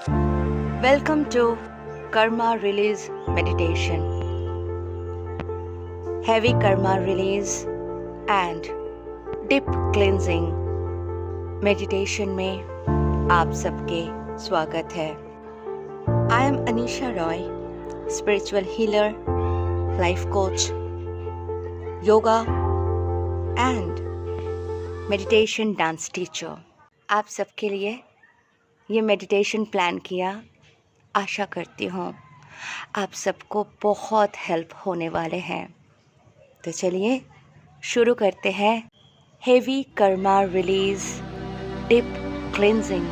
Welcome to Karma Release Meditation. Heavy karma release and deep cleansing meditation में आप सबके स्वागत है. I am Anisha Roy, spiritual healer, life coach, yoga and meditation dance teacher. आप सबके लिए ये मेडिटेशन प्लान किया. आशा करती हूँ आप सबको बहुत हेल्प होने वाले हैं. तो चलिए शुरू करते हैं. Heavy karma release deep cleansing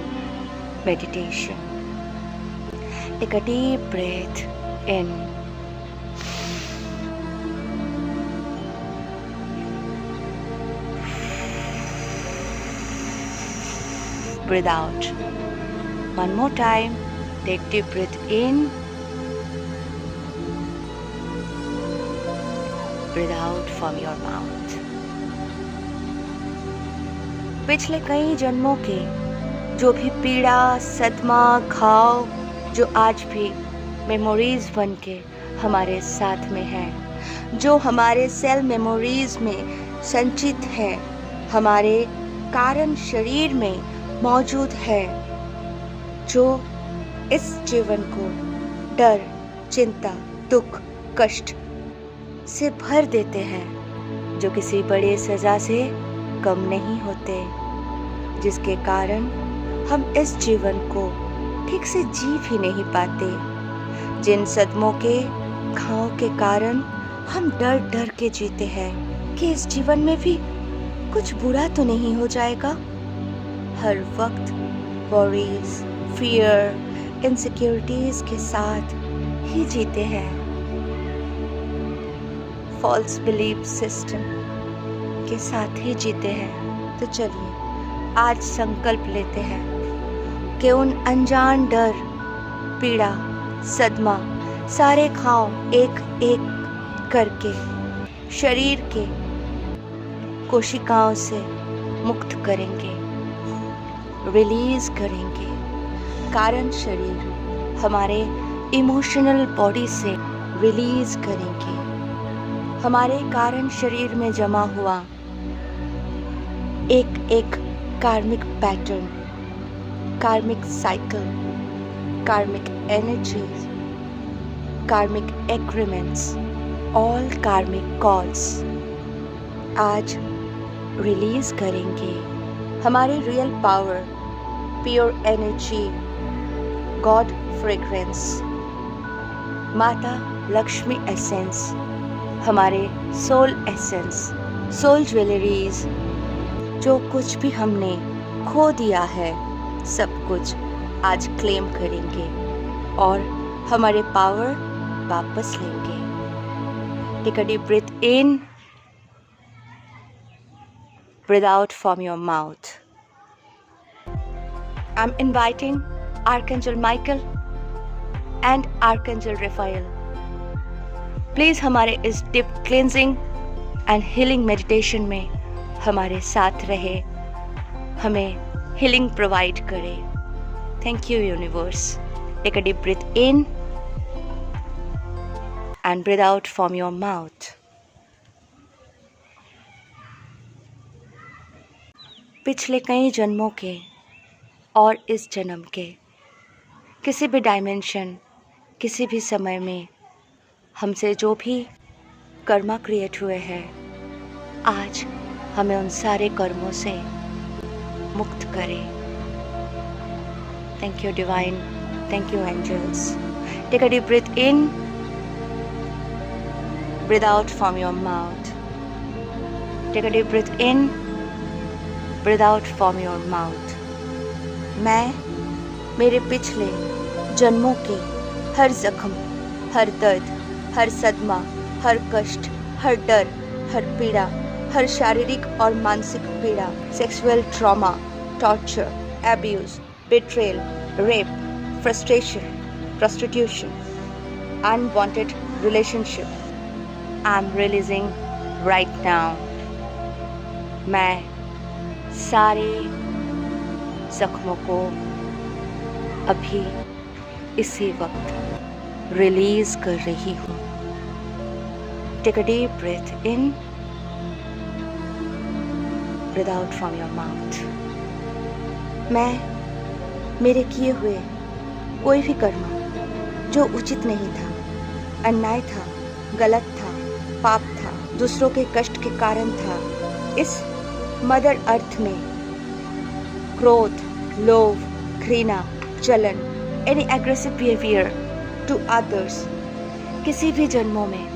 meditation. Take a deep breath in. Breathe out. One more time. Take deep breath in. Breathe out from your mouth. पिछले कई जन्मों के जो भी पीड़ा, सदमा, घाव जो आज भी मेमोरीज बन के हमारे साथ में है, जो हमारे सेल मेमोरीज में संचित है, हमारे कारण शरीर में मौजूद है, जो इस जीवन को डर, चिंता, दुख, कष्ट से भर देते हैं, जो किसी बड़े सजा से कम नहीं होते, जिसके कारण हम इस जीवन को ठीक से जी भी नहीं पाते. जिन सदमों के घाव के कारण हम डर डर के जीते हैं कि इस जीवन में भी कुछ बुरा तो नहीं हो जाएगा. हर वक्त वरीज, फियर, इनसिक्योरिटीज के साथ ही जीते हैं. फॉल्स बिलीफ सिस्टम के साथ ही जीते हैं. तो चलिए आज संकल्प लेते हैं कि उन अनजान डर, पीड़ा, सदमा, सारे घाव एक एक करके शरीर के कोशिकाओं से मुक्त करेंगे, रिलीज करेंगे. कारण शरीर हमारे इमोशनल बॉडी से रिलीज करेंगे. हमारे कारण शरीर में जमा हुआ एक एक कार्मिक पैटर्न, कार्मिक साइकिल, कार्मिक एनर्जीज, कार्मिक एग्रीमेंट्स, ऑल कार्मिक कॉल्स आज रिलीज करेंगे. हमारी real power, pure energy, God fragrance, माता लक्ष्मी एसेंस, हमारे सोल एसेंस, सोल ज्वेलरीज, जो कुछ भी हमने खो दिया है, सब कुछ आज क्लेम करेंगे और हमारे पावर वापस लेंगे. Take a deep breath in. Breathe out from your mouth. I'm inviting Archangel Michael and Archangel Raphael. Please हमारे इस deep cleansing and healing meditation में हमारे साथ रहे, हमें हीलिंग प्रोवाइड करे. Thank you universe. Take a deep breath in and breathe out from your mouth. पिछले कई जन्मों के और इस जन्म के किसी भी डायमेंशन, किसी भी समय में हमसे जो भी कर्मा क्रिएट हुए हैं, आज हमें उन सारे कर्मों से मुक्त करें. Thank you divine. Thank you angels. Take a deep breath in. Breathe out from your mouth. Take a deep breath in. Breathe out from your mouth. मैं मेरे पिछले जन्मों के हर जख्म, हर दर्द, हर सदमा, हर कष्ट, हर डर, हर पीड़ा, हर शारीरिक और मानसिक पीड़ा, sexual trauma, torture, abuse, betrayal, rape, frustration, prostitution, unwanted relationship, I'm releasing right now. मैं सारे जख्मों को अभी इसी वक्त रिलीज कर रही हूँ। Take a deep breath in, breathe out from your mouth. मैं मेरे किए हुए कोई भी कर्म जो उचित नहीं था, अन्याय था, गलत था, पाप था, दूसरों के कष्ट के कारण था, इस मदर अर्थ में क्रोध, लोभ, घृणा, जलन, any aggressive behaviour to others किसी भी जन्मों में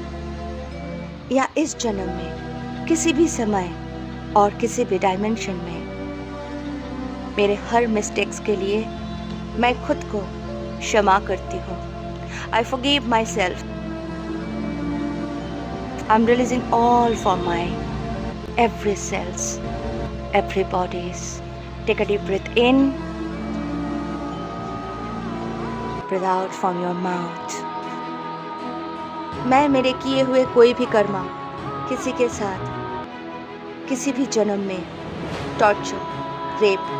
या इस जन्म में, किसी भी समय और किसी भी डायमेंशन में मेरे हर मिस्टेक्स के लिए मैं खुद को क्षमा करती हूँ। I forgive myself. I'm releasing all from my every cells, every bodies. Take a deep breath in, breathe out from your mouth. मैं मेरे किए हुए कोई भी कर्मा किसी के साथ किसी भी जन्म में टॉर्चर, रेप,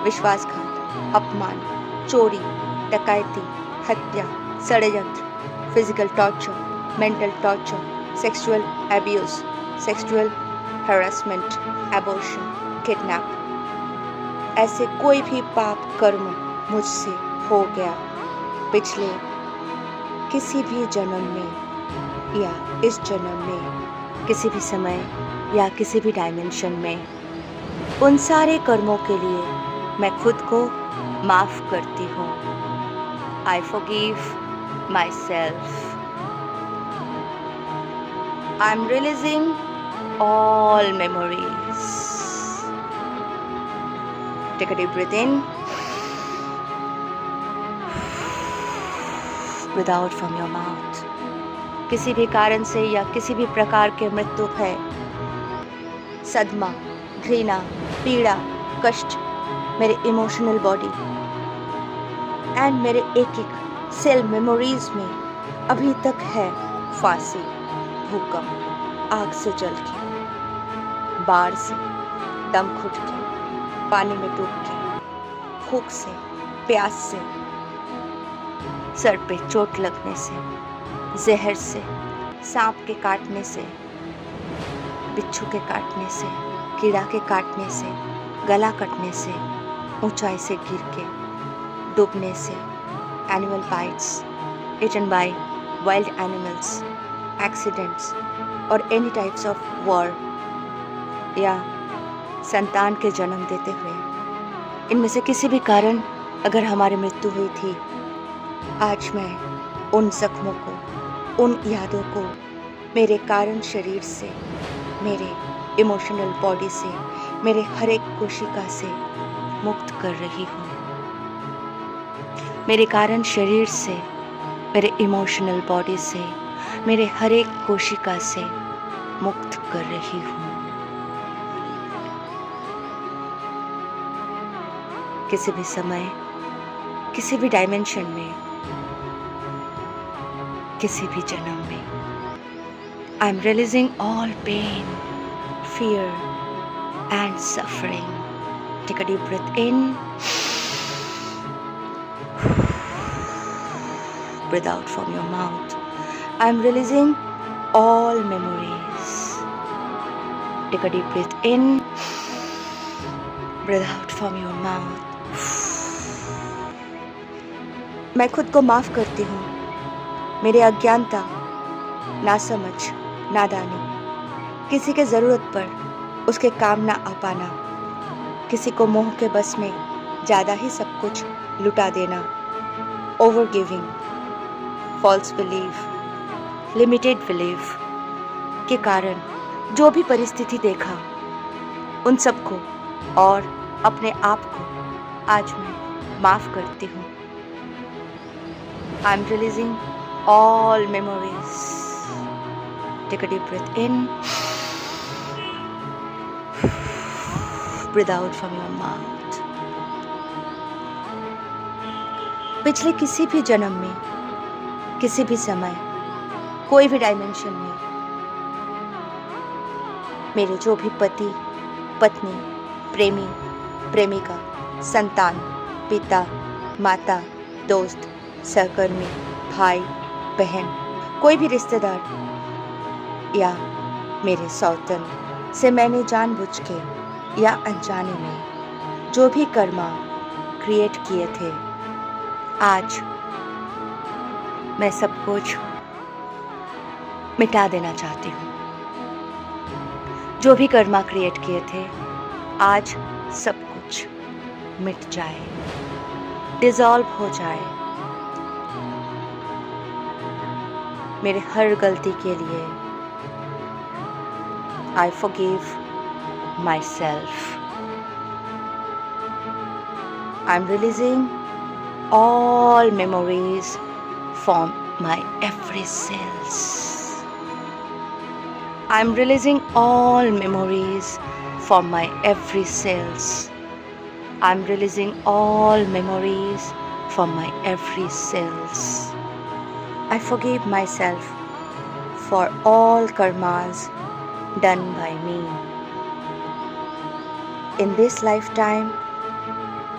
विश्वासघात, अपमान, चोरी, डकैती, हत्या, षड्यंत्र, physical torture, mental torture, sexual abuse, sexual harassment, abortion, kidnap, ऐसे कोई भी पाप कर्म मुझसे हो गया पिछले किसी भी जन्म में या इस जन्म में, किसी भी समय या किसी भी डायमेंशन में, उन सारे कर्मों के लिए मैं खुद को माफ करती हूँ। I forgive myself. I'm releasing all memories. Take a deep breath in. Breathe out from your mouth. किसी भी कारण से या किसी भी प्रकार के मृत्यु है, सदमा, घृणा, पीड़ा, कष्ट मेरे इमोशनल बॉडी एंड मेरे एक एक सेल मेमोरीज में अभी तक है। फांसी, भूकंप, आग से जल के, बाढ़ से, दम घुट के, पानी में डूब के, भूख से, प्यास से, सर पे चोट लगने से, जहर से, सांप के काटने से, बिच्छू के काटने से, कीड़ा के काटने से, गला कटने से, ऊंचाई से गिर के, डूबने से, animal bytes, eaten by wild animals, accidents और एनी टाइप्स ऑफ वॉर या संतान के जन्म देते हुए, इनमें से किसी भी कारण अगर हमारी मृत्यु हुई थी, आज मैं उन जख्मों को, उन यादों को मेरे कारण शरीर से, मेरे इमोशनल बॉडी से, मेरे हर एक कोशिका से मुक्त कर रही हूँ। मेरे कारण शरीर से, मेरे इमोशनल बॉडी से, मेरे हर एक कोशिका से मुक्त कर रही हूँ। किसी भी समय, किसी भी डायमेंशन में, किसी भी जन्म में, I am releasing all pain, fear and suffering. Take a deep breath in. Breathe out from your mouth. I am releasing all memories. Take a deep breath in. Breathe out from your mouth. मैं खुद को माफ करती हूँ। मेरे अज्ञानता, नासमझ, नादानी, किसी के ज़रूरत पर उसके काम ना आ पाना, किसी को मोह के बस में ज़्यादा ही सब कुछ लुटा देना, over giving, false belief, limited belief के कारण जो भी परिस्थिति देखा, उन सबको और अपने आप को आज मैं माफ़ करती हूँ। I am releasing all memories. Take a deep breath in, breathe out from your mouth. पिछले किसी भी जन्म में, किसी भी समय, कोई भी डायमेंशन में मेरे जो भी पति, पत्नी, प्रेमी, प्रेमिका, संतान, पिता, माता, दोस्त, सहकर्मी, भाई, बहन, कोई भी रिश्तेदार या मेरे सौतन से मैंने जानबूझ के या अनजाने में जो भी कर्मा क्रिएट किए थे, आज मैं सब कुछ मिटा देना चाहती हूँ। जो भी कर्मा क्रिएट किए थे, आज सब कुछ मिट जाए, डिसॉल्व हो जाए। मेरे हर गलती के लिए I forgive myself. I'm releasing all memories from my every cells. I'm releasing all memories from my every cells. I'm releasing all memories from my every cells. I forgive myself for all karmas done by me in this lifetime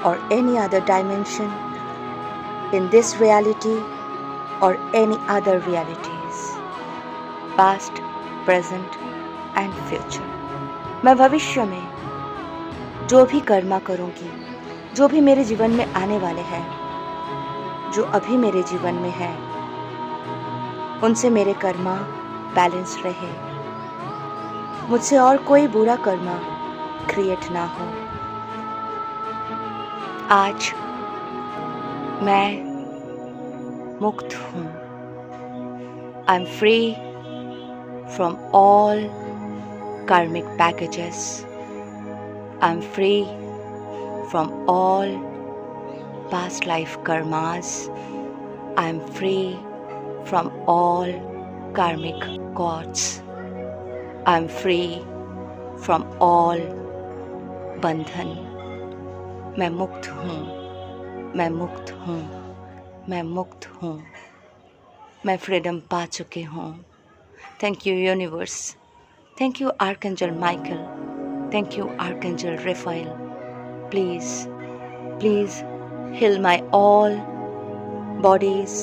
or any other dimension, in this reality or any other realities, past, present and future. मैं भविष्य में जो भी कर्मा करूँगी, जो भी मेरे जीवन में आने वाले हैं, जो अभी मेरे जीवन में है, उनसे मेरे कर्मा बैलेंस रहे, मुझसे और कोई बुरा कर्मा क्रिएट ना हो। आज मैं मुक्त हूँ। I M free from all karmic packages. I'm free from all past life karmas. I'm free from all karmic cords. I'm free from all बंधन। मैं मुक्त हूँ, मैं मुक्त हूँ, मैं मुक्त हूँ, मैं फ्रीडम पा चुकी हूँ। Thank you universe, thank you archangel Michael, thank you archangel Raphael. Please heal my all bodies,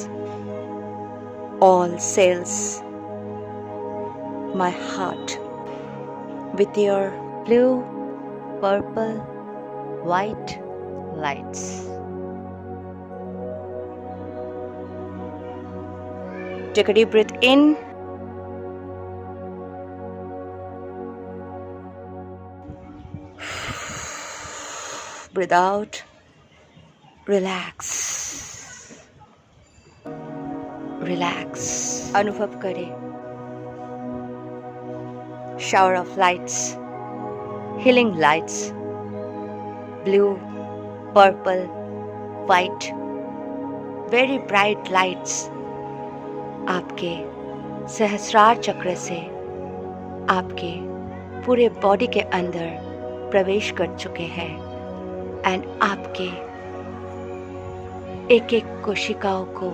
all cells, my heart with your blue, purple, white lights. Take a deep breath in. Breathe out. Relax. Relax. अनुभव करें shower of lights, healing lights, blue, purple, white, very bright lights आपके सहस्रार चक्र से आपके पूरे body के अंदर प्रवेश कर चुके हैं एंड आपके एक एक कोशिकाओं को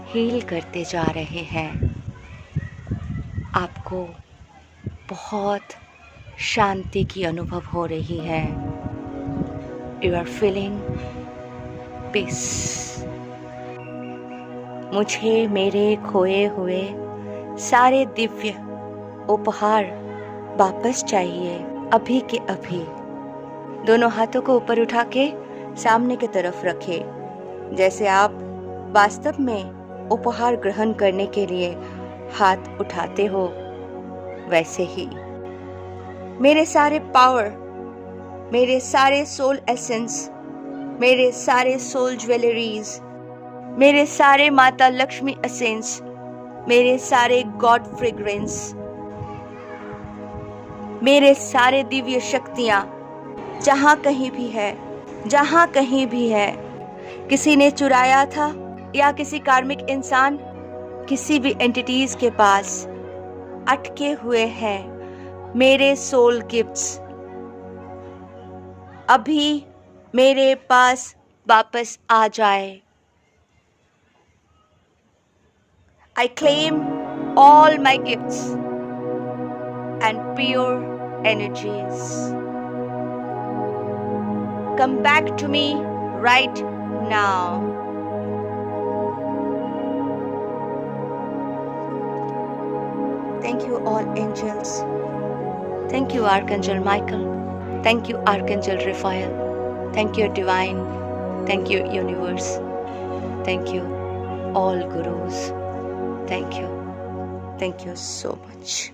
हील करते जा रहे हैं। आपको बहुत शांति की अनुभव हो रही है। You are feeling peace. मुझे मेरे खोए हुए सारे दिव्य उपहार वापस चाहिए, अभी के अभी। दोनों हाथों को ऊपर उठा के सामने की तरफ रखें, जैसे आप वास्तव में उपहार ग्रहण करने के लिए हाथ उठाते हो, वैसे ही मेरे सारे पावर, मेरे सारे सोल एसेंस, मेरे सारे सोल ज्वेलरीज, मेरे सारे माता लक्ष्मी एसेंस, मेरे सारे गॉड फ्रेग्रेंस, मेरे सारे दिव्य शक्तियाँ जहाँ कहीं भी है, जहाँ कहीं भी है, किसी ने चुराया था या किसी कार्मिक इंसान किसी भी एंटिटीज के पास अटके हुए हैं, मेरे सोल गिफ्ट्स अभी मेरे पास वापस आ जाए। I claim all my gifts and pure energies. Come back to me right now. Thank you, all angels. Thank you, Archangel Michael. Thank you, Archangel Raphael. Thank you, Divine. Thank you, Universe. Thank you, all Gurus. Thank you. Thank you so much.